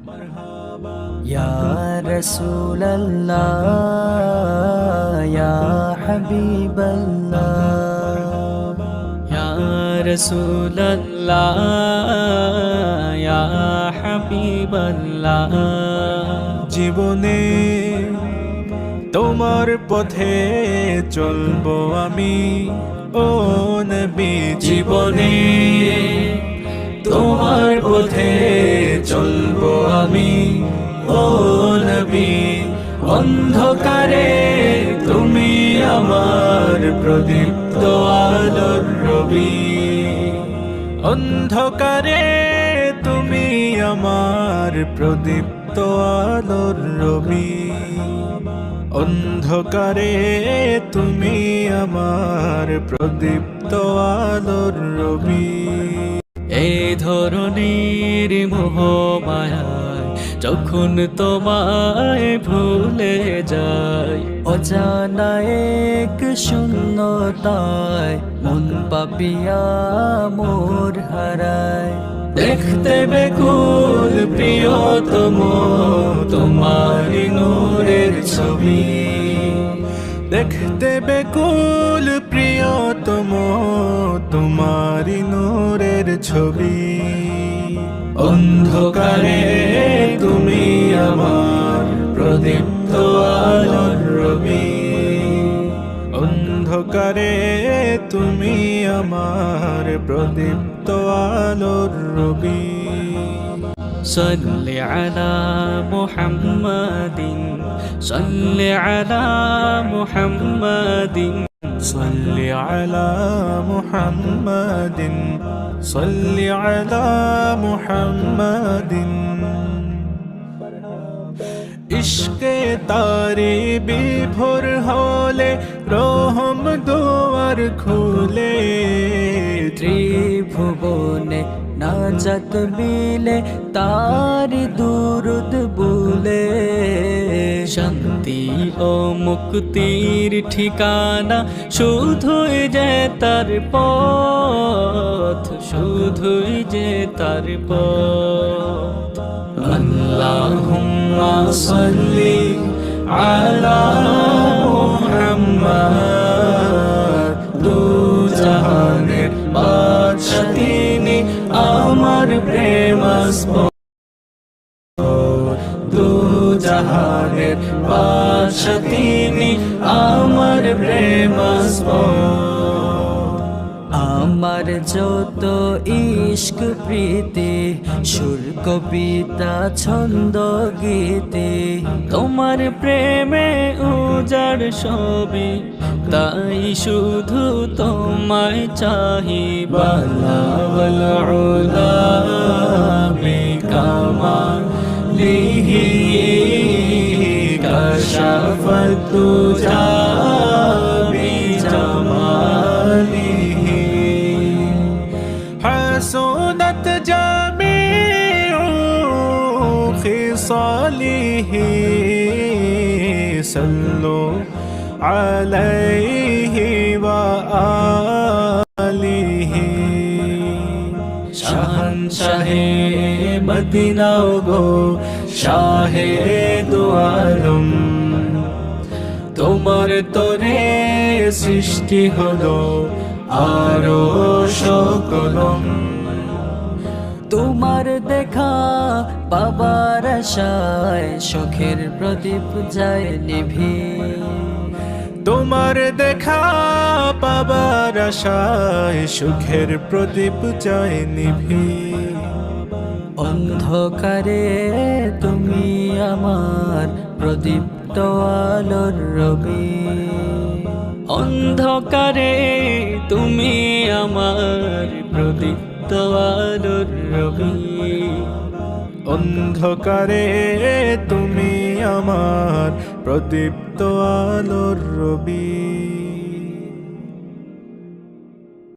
ইয়া রাসূলাল্লাহ ইয়া হাবিবাল্লাহ ইয়া রাসূলাল্লাহ ইয়া হাবিবাল্লাহ জীবনে তোমার পথে চলবো আমি ও নবী, জীবনে তোমার পথে চলবো আমি ও নবী। অন্ধকারে তুমি আমার প্রদীপ্ত আলোর রবি, অন্ধকারে তুমি আমার প্রদীপ্ত আলোর রবি, অন্ধকারে তুমি আমার প্রদীপ্ত আলোর রবি। এই ধরনের মোহমায়ায় যখন তোমায় ভুলে যাই, অজানা এক শূন্যতায় মন পাপিয়া মোর হারায়। দেখতে বেকুল প্রিয়তম তোমার নূরের ছবি, দেখতে বেকুল প্রিয়তম তোমারি নূরের ছবি। অন্ধকারে তুমি আমার প্রদীপ্ত আলোর রবি, অন্ধকারে তুমি আমার প্রদীপ্ত আলোর রবি। সাল্লি আলা মুহাম্মাদিন, সাল্লি আলা মুহাম্মাদিন, সাল্লি আলা মুহাম্মাদিন, সাল্লি আলা মুহাম্মাদিন। ইশকে তারে বিভোর হলে রহম দুয়ার খুলে, ত্রিভুবনে নাজাত মিলে তার দুরুদ বুলে। শান্তি ও মুক্তির ঠিকানা শুধুই যে তার পথ, শুধুই যে তার পথ। আল্লাহুম্মা সাল্লি আলা মুহাম্মাদ, দু জাহানের বাদশা তিনি আমার প্রেমাস্পদ, দু জাহানের বাদশা তিনি আমার প্রেমাস্পদ। আমার যত ইশক প্রীতি সুর কবিতা ছন্দ গীতি, তোমার প্রেমে উজাড় সবই, তাই শুধু তোমায় চাহি। বালা ওয়াল উলা বিকামালিহি কাশাফাত তুজা বিজামালিহি, حسنت جميع خصاله صلوا عليه وآله। শাহে মদিনা গো শাহে দু আলম, তোমার তরে সৃষ্টি হলো আরো সকলম। তোমার দেখা বাবার আশায় সুখের প্রদীপ যায় নিভি, তোমার দেখা পাবার আশায় সুখের প্রদীপ যায় নিভি। অন্ধকারে তুমি আমার প্রদীপ্ত আলোর রবি, অন্ধকারে তুমি আমার প্রদীপ্ত আলোর রবি, অন্ধকারে তুমি আমার প্রদীপ্ত আলোর রবি।